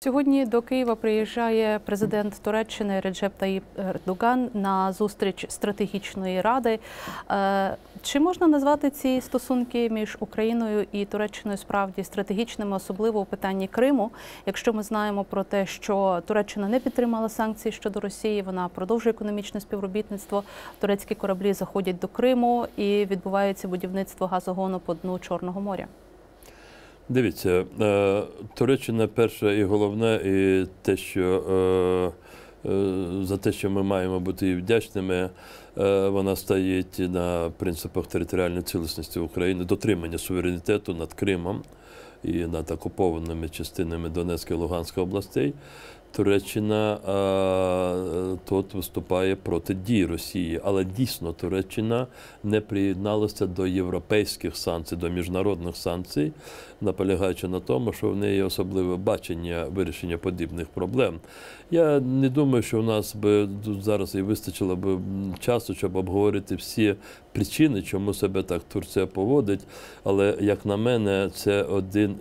Сьогодні до Києва приїжджає президент Туреччини Реджеп Таїп Ердоган на зустріч стратегічної ради. Чи можна назвати ці стосунки між Україною і Туреччиною справді стратегічними, особливо у питанні Криму? Якщо ми знаємо про те, що Туреччина не підтримала санкції щодо Росії, вона продовжує економічне співробітництво, турецькі кораблі заходять до Криму і відбувається будівництво газогону по дну Чорного моря. Дивіться, Туреччина перше і головне, і те, що за те, що ми маємо бути їй вдячними, вона стоїть на принципах територіальної цілісності України, дотримання суверенітету над Кримом і над окупованими частинами Донецької і Луганської областей. Туреччина тут виступає проти дій Росії, але дійсно Туреччина не приєдналася до європейських санкцій, до міжнародних санкцій, наполягаючи на тому, що в неї є особливе бачення вирішення подібних проблем. Я не думаю, що в нас би зараз і вистачило б часу, щоб обговорити всі причини, чому себе так Турція поводить, але, як на мене, це один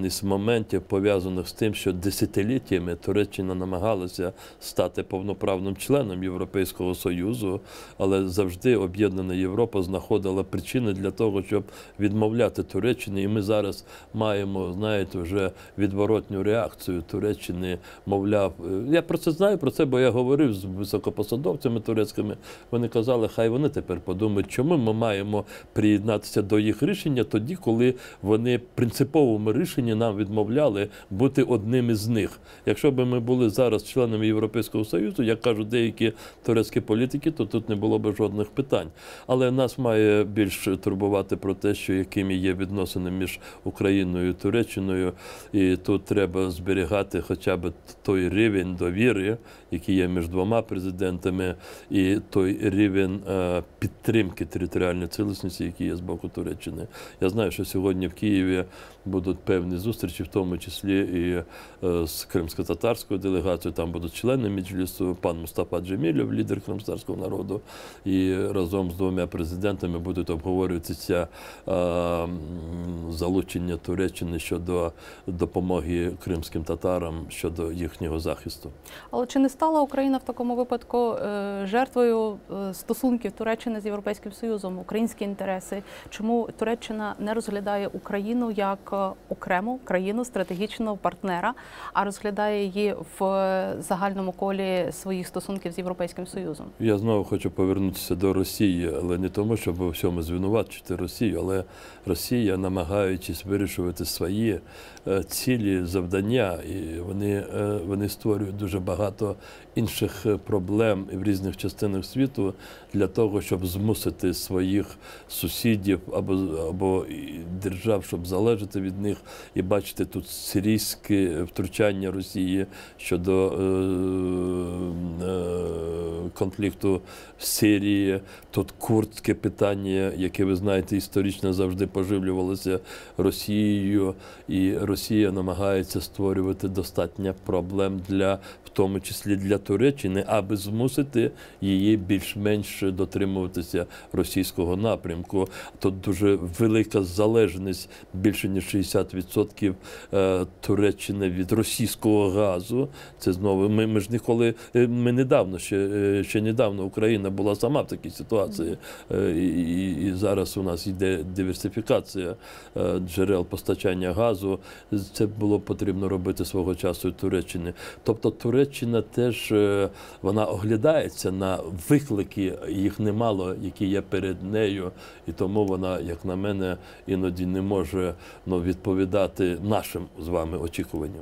із моментів, пов'язаних з тим, що десятиліттями Туреччина намагалася стати повноправним членом Європейського Союзу, але завжди об'єднана Європа знаходила причини для того, щоб відмовляти Туреччині. І ми зараз маємо, знаєте, вже відворотню реакцію Туреччини, мовляв. Я про це знаю, бо я говорив з високопосадовцями турецькими. Вони казали, хай вони тепер подумають, чому ми маємо приєднатися до їх рішення тоді, коли вони принциповому рішенні нам відмовляли бути одним із них. Якщо б ми були зараз членами Європейського Союзу, як кажуть деякі турецькі політики, то тут не було б жодних питань. Але нас має більш турбувати про те, що якими є відносини між Україною і Туреччиною, і тут треба зберігати хоча б той рівень довіри, який є між двома президентами, і той рівень підтримки територіальної цілісності, який є з боку Туреччини. Я знаю, що сьогодні в Києві будуть певні зустрічі, в тому числі і з кримсько-татарською делегацією, там будуть члени Меджлісу, пан Мустафа Джемілєв, лідер кримськотатарського народу, і разом з двома президентами будуть обговорюватися залучення Туреччини щодо допомоги кримським татарам, щодо їхнього захисту. Але чи не стала Україна в такому випадку жертвою стосунків Туреччини з Європейським Союзом, українські інтереси? Чому Туреччина не розглядає Україну як окрему країну, стратегічного партнера, а розглядає її в загальному колі своїх стосунків з Європейським Союзом? Я знову хочу повернутися до Росії, але не тому, щоб у всьому звинувачити Росію, але Росія, намагаючись вирішувати свої цілі, завдання, і вони створюють дуже багато інших проблем в різних частинах світу для того, щоб змусити своїх сусідів або держав, щоб залежати від них, і бачити тут сирійське втручання Росії щодо конфлікту в Сирії, тут курдське питання, яке, ви знаєте, історично завжди поживлювалося Росією, і Росія намагається створювати достатньо проблем в тому числі для Туреччини, аби змусити її більш-менш дотримуватися російського напрямку. Тут дуже велика залежність, більше ніж 60% Туреччини від російського газу. Це знову, ми ж ніколи, ще недавно Україна була сама в такій ситуації, і зараз у нас йде диверсифікація джерел постачання газу. Це було потрібно робити свого часу Туреччини. Тобто Туреччина теж, вона оглядається на виклики, їх немало, які є перед нею, і тому вона, як на мене, іноді не може відповідати нашим з вами очікуванням.